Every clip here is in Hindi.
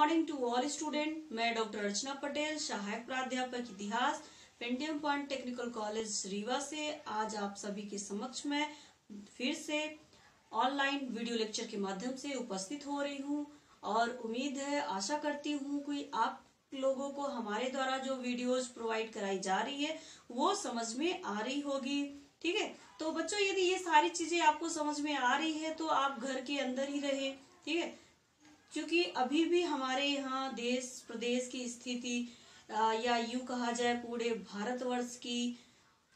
Morning to all student. मैं डॉक्टर अर्चना पटेल, सहायक प्राध्यापक इतिहास, Pentium Point Technical College Rewa से आज आप सभी के समक्ष में फिर से ऑनलाइन वीडियो लेक्चर के माध्यम से उपस्थित हो रही हूँ और उम्मीद है, आशा करती हूँ कि आप लोगों को हमारे द्वारा जो वीडियोस प्रोवाइड कराई जा रही है वो समझ में आ रही होगी। ठीक है, तो बच्चों यदि ये सारी चीजें आपको समझ में आ रही है तो आप घर के अंदर ही रहे। ठीक है, क्योंकि अभी भी हमारे यहाँ देश प्रदेश की स्थिति या यूं कहा जाए पूरे भारतवर्ष की,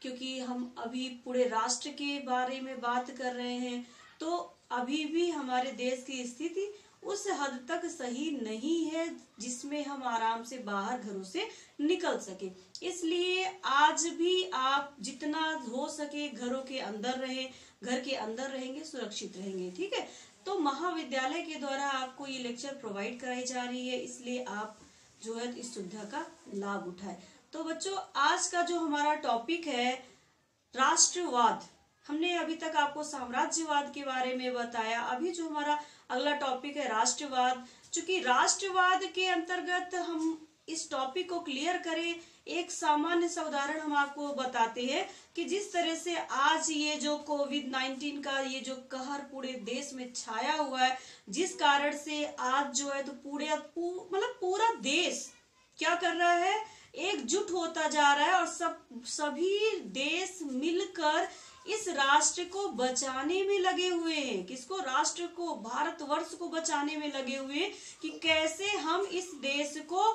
क्योंकि हम अभी पूरे राष्ट्र के बारे में बात कर रहे हैं, तो अभी भी हमारे देश की स्थिति उस हद तक सही नहीं है जिसमें हम आराम से बाहर घरों से निकल सके। इसलिए आज भी आप जितना हो सके घरों के अंदर रहे, घर के अंदर रहेंगे सुरक्षित रहेंगे। ठीक है, तो महाविद्यालय के द्वारा आपको ये लेक्चर प्रोवाइड कराई जा रही है, इसलिए आप जो है इस सुविधा का लाभ उठाएं। तो बच्चों आज का जो हमारा टॉपिक है राष्ट्रवाद, हमने अभी तक आपको साम्राज्यवाद के बारे में बताया। अभी जो हमारा अगला टॉपिक है राष्ट्रवाद, चूंकि राष्ट्रवाद के अंतर्गत हम इस टॉपिक को क्लियर करें, एक सामान्य सा उदाहरण हम आपको बताते हैं कि जिस तरह से आज ये जो कोविड-19 का ये जो कहर पूरे देश में छाया हुआ है, जिस कारण से आज जो है तो पूरा देश क्या कर रहा है, एकजुट होता जा रहा है और सभी देश मिलकर इस राष्ट्र को बचाने में लगे हुए हैं। किसको? राष्ट्र को, भारतवर्ष को बचाने में लगे हुए हैं कि कैसे हम इस देश को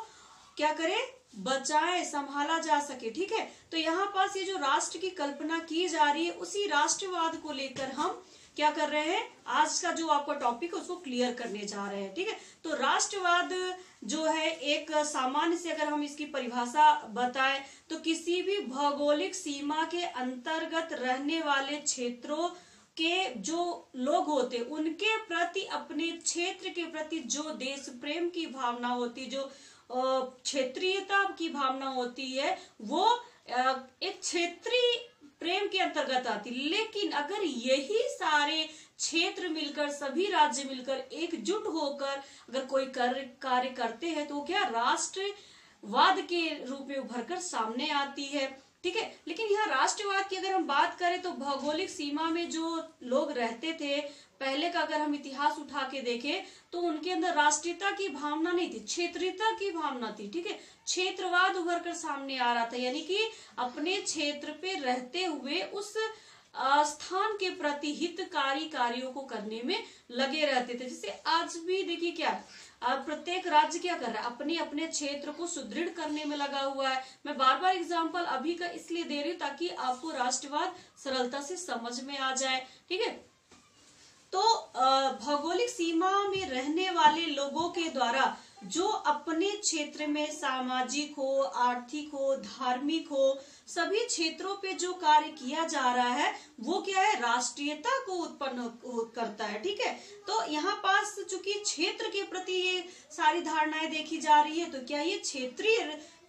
क्या करें, बचाएं, संभाला जा सके। ठीक है, तो यहाँ पास ये जो राष्ट्र की कल्पना की जा रही है उसी राष्ट्रवाद को लेकर हम क्या कर रहे हैं, आज का जो आपका टॉपिक है उसको क्लियर करने जा रहे हैं। ठीक है, तो राष्ट्रवाद जो है एक सामान्य से अगर हम इसकी परिभाषा बताएं तो किसी भी भौगोलिक सीमा के अंतर्गत रहने वाले क्षेत्रों के जो लोग होते उनके प्रति, अपने क्षेत्र के प्रति जो देश प्रेम की भावना होती, जो क्षेत्रीयता की भावना होती है, वो एक क्षेत्रीय प्रेम के अंतर्गत आती। लेकिन अगर यही सारे क्षेत्र मिलकर, सभी राज्य मिलकर एकजुट होकर अगर कोई कार्य करते हैं तो क्या राष्ट्रवाद के रूप में उभरकर सामने आती है। ठीक है, लेकिन यहाँ राष्ट्रवाद की अगर हम बात करें तो भौगोलिक सीमा में जो लोग रहते थे पहले का अगर हम इतिहास उठा के देखें तो उनके अंदर राष्ट्रीयता की भावना नहीं थी, क्षेत्रीयता की भावना थी। ठीक है, क्षेत्रवाद उभर कर सामने आ रहा था, यानी कि अपने क्षेत्र पे रहते हुए उस स्थान के प्रति हितकारी कार्यों को करने में लगे रहते थे। जैसे आज भी देखिए क्या प्रत्येक राज्य क्या कर रहा है, अपने अपने क्षेत्र को सुदृढ़ करने में लगा हुआ है। मैं बार बार एग्जांपल अभी का इसलिए दे रही हूँ ताकि आपको राष्ट्रवाद सरलता से समझ में आ जाए। ठीक है, तो भौगोलिक सीमा में रहने वाले लोगों के द्वारा जो अपने क्षेत्र में सामाजिक हो, आर्थिक हो, धार्मिक हो, सभी क्षेत्रों पे जो कार्य किया जा रहा है वो क्या है, राष्ट्रीयता को उत्पन्न करता है। ठीक है, तो यहाँ पास चूंकि क्षेत्र के प्रति ये सारी धारणाएं देखी जा रही है तो क्या ये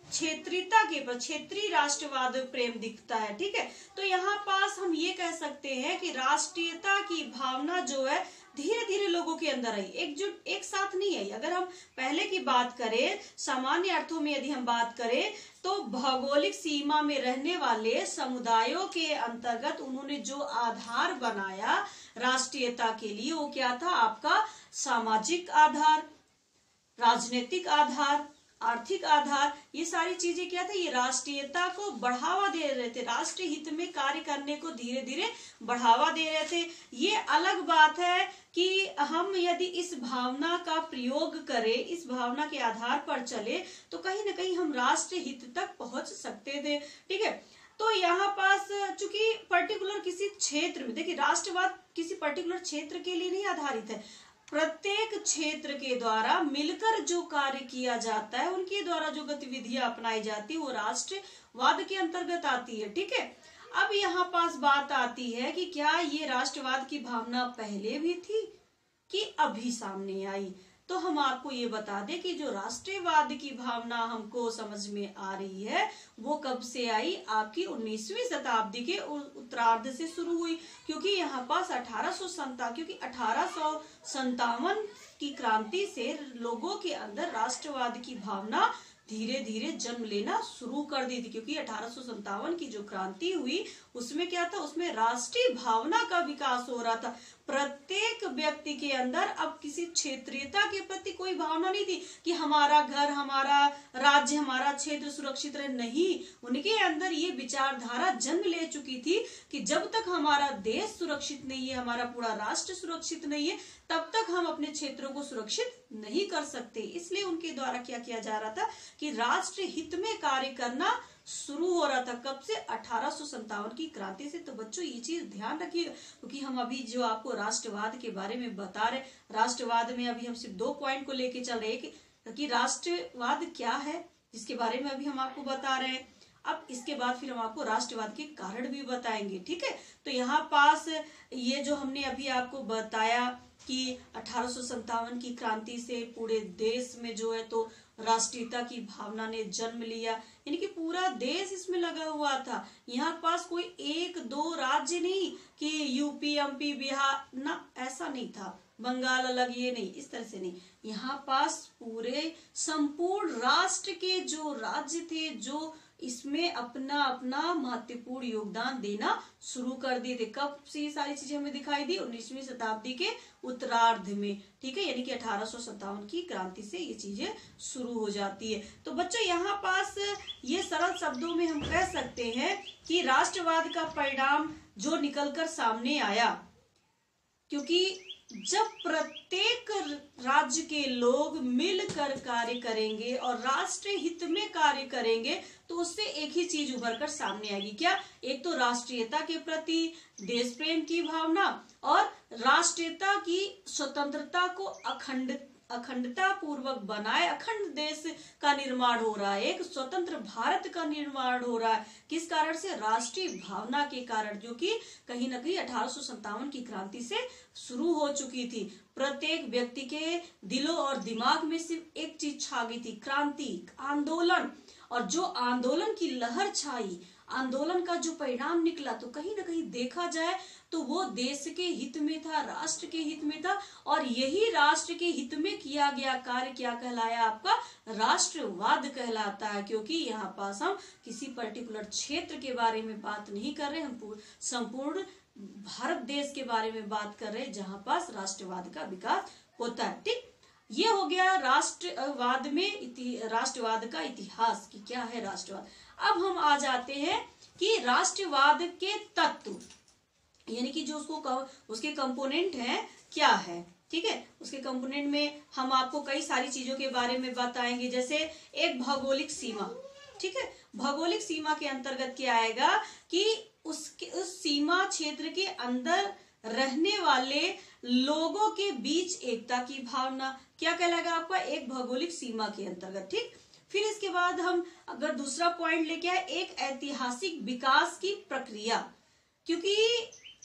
क्षेत्रीयता के पर क्षेत्रीय राष्ट्रवाद प्रेम दिखता है। ठीक है, तो यहाँ पास हम ये कह सकते हैं कि राष्ट्रीयता की भावना जो है धीरे धीरे लोगों के अंदर आई, एकजुट एक साथ नहीं आई। अगर हम पहले की बात करें, सामान्य अर्थों में यदि हम बात करें तो भौगोलिक सीमा में रहने वाले समुदायों के अंतर्गत उन्होंने जो आधार बनाया राष्ट्रीयता के लिए वो क्या था, आपका सामाजिक आधार, राजनीतिक आधार, आर्थिक आधार, ये सारी चीजें क्या था, ये राष्ट्रीयता को बढ़ावा दे रहे थे, राष्ट्रीय हित में कार्य करने को धीरे धीरे बढ़ावा दे रहे थे। ये अलग बात है कि हम यदि इस भावना का प्रयोग करें, इस भावना के आधार पर चले तो कहीं ना कहीं हम राष्ट्रीय हित तक पहुंच सकते थे। ठीक है, तो यहाँ पास चूंकि पर्टिकुलर किसी क्षेत्र में, देखिए राष्ट्रवाद किसी पर्टिकुलर क्षेत्र के लिए नहीं आधारित है, प्रत्येक क्षेत्र के द्वारा मिलकर जो कार्य किया जाता है, उनके द्वारा जो गतिविधियां अपनाई जाती है वो राष्ट्रवाद के अंतर्गत आती है। ठीक है, अब यहाँ पास बात आती है कि क्या ये राष्ट्रवाद की भावना पहले भी थी कि अभी सामने आई। तो हम आपको ये बता दें कि जो राष्ट्रवाद की भावना हमको समझ में आ रही है वो कब से आई, आपकी 19वीं शताब्दी के उत्तरार्ध से शुरू हुई, क्योंकि यहाँ पास 1857 की क्रांति से लोगों के अंदर राष्ट्रवाद की भावना धीरे धीरे जन्म लेना शुरू कर दी थी, क्योंकि 1857 की जो क्रांति हुई उसमें क्या था, उसमें राष्ट्रीय भावना का विकास हो रहा था। प्रत्येक व्यक्ति के अंदर अब किसी क्षेत्रीयता के प्रति कोई भावना नहीं थी कि हमारा घर, हमारा राज्य, हमारा क्षेत्र सुरक्षित रहे। नहीं, उनके अंदर ये विचारधारा जन्म ले चुकी थी कि जब तक हमारा देश सुरक्षित नहीं है, हमारा पूरा राष्ट्र सुरक्षित नहीं है, तब तक हम अपने क्षेत्रों को सुरक्षित नहीं कर सकते। इसलिए उनके द्वारा क्या किया जा रहा था कि राष्ट्र हित में कार्य करना शुरू हो रहा था। कब से? 1857 की क्रांति से। तो बच्चों ये चीज ध्यान रखिएगा, क्योंकि हम अभी जो आपको राष्ट्रवाद के बारे में बता रहे, राष्ट्रवाद में अभी हम सिर्फ 2 पॉइंट को लेके चल रहे हैं कि राष्ट्रवाद क्या है, जिसके बारे में अभी हम आपको बता रहे हैं। अब इसके बाद फिर हम आपको राष्ट्रवाद के कारण भी बताएंगे, ठीक है। तो यहाँ पास ये जो हमने अभी आपको बताया कि 1857 की क्रांति से पूरे देश में जो है तो राष्ट्रीयता की भावना ने जन्म लिया, यानी कि पूरा देश इसमें लगा हुआ था। यहाँ पास कोई 1-2 राज्य नहीं कि यूपी, एमपी, बिहार ना, ऐसा नहीं था, बंगाल अलग, ये नहीं, इस तरह से नहीं। यहाँ पास पूरे संपूर्ण राष्ट्र के जो राज्य थे, जो इसमें अपना अपना महत्वपूर्ण योगदान देना शुरू कर दिए थे। कब से ये सारी चीजें हमें दिखाई दी? 19वीं शताब्दी के उत्तरार्ध में, ठीक है, यानी कि 1857 की क्रांति से ये चीजें शुरू हो जाती है। तो बच्चों यहाँ पास ये सरल शब्दों में हम कह सकते हैं कि राष्ट्रवाद का परिणाम जो निकलकर सामने आया, क्योंकि जब प्रत्येक राज्य के लोग मिलकर कार्य करेंगे और राष्ट्रीय हित में कार्य करेंगे, तो उससे एक ही चीज उभर कर सामने आएगी। क्या? एक तो राष्ट्रीयता के प्रति देश प्रेम की भावना और राष्ट्रीयता की स्वतंत्रता को अखंडता पूर्वक बनाए अखंड देश का निर्माण हो रहा है, एक स्वतंत्र भारत का निर्माण हो रहा है। किस कारण से? राष्ट्रीय भावना के कारण, जो कि कहीं न कहीं 1857 की क्रांति से शुरू हो चुकी थी। प्रत्येक व्यक्ति के दिलों और दिमाग में सिर्फ एक चीज छा गई थी, क्रांति, आंदोलन। और जो आंदोलन की लहर छाई, आंदोलन का जो परिणाम निकला, तो कहीं ना कहीं देखा जाए तो वो देश के हित में था, राष्ट्र के हित में था। और यही राष्ट्र के हित में किया गया कार्य क्या कहलाया? आपका राष्ट्रवाद कहलाता है। क्योंकि यहाँ पास हम किसी पर्टिकुलर क्षेत्र के बारे में बात नहीं कर रहे, हम संपूर्ण भारत देश के बारे में बात कर रहे हैं, जहाँ पास राष्ट्रवाद का विकास होता है। ठीक, ये हो गया राष्ट्रवाद में राष्ट्रवाद का इतिहास कि क्या है राष्ट्रवाद। अब हम आ जाते हैं कि राष्ट्रवाद के तत्व, यानी कि जो उसके कंपोनेंट हैं क्या है, ठीक है। उसके कंपोनेंट में हम आपको कई सारी चीजों के बारे में बताएंगे, जैसे एक भौगोलिक सीमा, ठीक है। भौगोलिक सीमा के अंतर्गत क्या आएगा कि उस सीमा क्षेत्र के अंदर रहने वाले लोगों के बीच एकता की भावना क्या कहलाएगा आपका? एक भौगोलिक सीमा के अंतर्गत, ठीक। फिर इसके बाद हम अगर दूसरा पॉइंट लेके आए, एक ऐतिहासिक विकास की प्रक्रिया, क्योंकि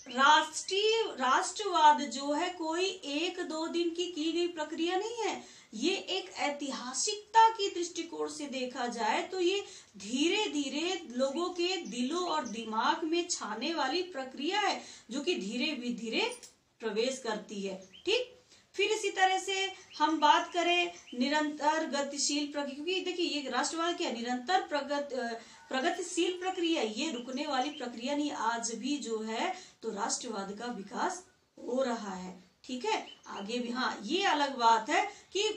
राष्ट्रवाद जो है कोई 1-2 दिन की गई प्रक्रिया नहीं है। ये एक ऐतिहासिकता की दृष्टिकोण से देखा जाए तो ये धीरे धीरे लोगों के दिलों और दिमाग में छाने वाली प्रक्रिया है, जो कि धीरे धीरे प्रवेश करती है, ठीक। फिर इसी तरह से हम बात करें निरंतर गतिशील प्रक्रिया, क्योंकि देखिए ये राष्ट्रवाद क्या, निरंतर प्रगतिशील प्रक्रिया, ये रुकने वाली प्रक्रिया नहीं। आज भी जो है तो राष्ट्रवाद का विकास हो रहा है, ठीक है। आगे भी, हाँ, ये अलग बात है कि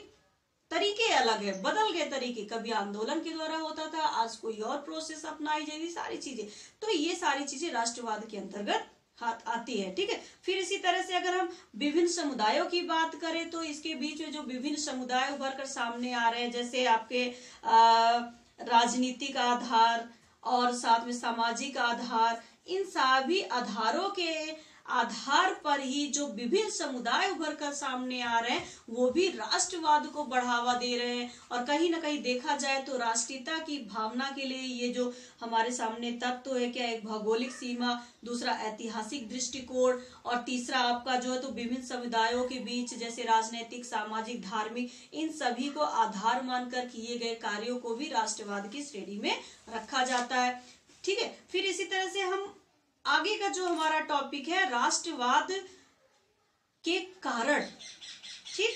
तरीके अलग है, बदल गए तरीके, कभी आंदोलन के द्वारा होता था, आज कोई और प्रोसेस अपनाई जाएगी, सारी चीजें। तो ये सारी चीजें राष्ट्रवाद के अंतर्गत आती है, ठीक है। फिर इसी तरह से अगर हम विभिन्न समुदायों की बात करें तो इसके बीच में जो विभिन्न समुदाय उभर कर सामने आ रहे हैं, जैसे आपके राजनीतिक आधार और साथ में सामाजिक आधार, इन सभी आधारों के आधार पर ही जो विभिन्न समुदाय उभर कर सामने आ रहे हैं, वो भी राष्ट्रवाद को बढ़ावा दे रहे हैं। और कहीं ना कहीं देखा जाए तो राष्ट्रीयता की भावना के लिए ये जो हमारे सामने तत्व है क्या, एक भौगोलिक सीमा, दूसरा ऐतिहासिक दृष्टिकोण, और तीसरा आपका जो है तो विभिन्न समुदायों के बीच जैसे राजनीतिक, सामाजिक, धार्मिक, इन सभी को आधार मानकर किए गए कार्यों को भी राष्ट्रवाद की श्रेणी में रखा जाता है, ठीक है। फिर इसी तरह से हम आगे का जो हमारा टॉपिक है राष्ट्रवाद के कारण, ठीक,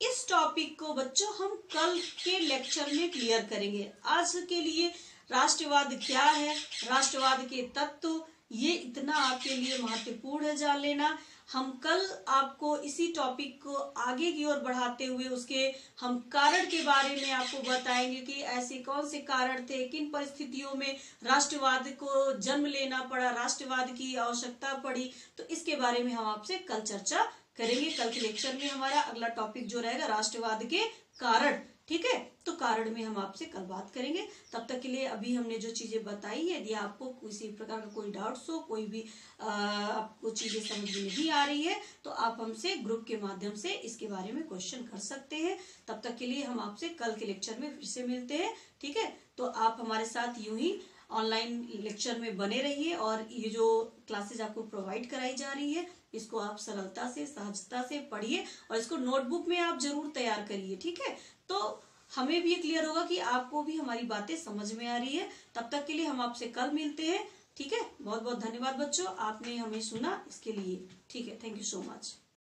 इस टॉपिक को बच्चों हम कल के लेक्चर में क्लियर करेंगे। आज के लिए राष्ट्रवाद क्या है, राष्ट्रवाद के तत्व, ये इतना आपके लिए महत्वपूर्ण है जान लेना। हम कल आपको इसी टॉपिक को आगे की ओर बढ़ाते हुए उसके हम कारण के बारे में आपको बताएंगे कि ऐसे कौन से कारण थे, किन परिस्थितियों में राष्ट्रवाद को जन्म लेना पड़ा, राष्ट्रवाद की आवश्यकता पड़ी। तो इसके बारे में हम आपसे कल चर्चा करेंगे। कल के लेक्चर में हमारा अगला टॉपिक जो रहेगा राष्ट्रवाद के कारण, ठीक है। तो कारण में हम आपसे कल बात करेंगे। तब तक के लिए अभी हमने जो चीजें बताई है, यदि आपको किसी प्रकार का कोई डाउट्स हो, कोई भी आपको चीजें समझ में नहीं आ रही है, तो आप हमसे ग्रुप के माध्यम से इसके बारे में क्वेश्चन कर सकते हैं। तब तक के लिए हम आपसे कल के लेक्चर में फिर से मिलते हैं, ठीक है। तो आप हमारे साथ यूं ही ऑनलाइन लेक्चर में बने रहिए और ये जो क्लासेज आपको प्रोवाइड कराई जा रही है इसको आप सरलता से, सहजता से पढ़िए और इसको नोटबुक में आप जरूर तैयार करिए, ठीक है। तो हमें भी ये क्लियर होगा कि आपको भी हमारी बातें समझ में आ रही है। तब तक के लिए हम आपसे कल मिलते हैं, ठीक है। बहुत बहुत धन्यवाद बच्चों, आपने हमें सुना इसके लिए, ठीक है। Thank you so much.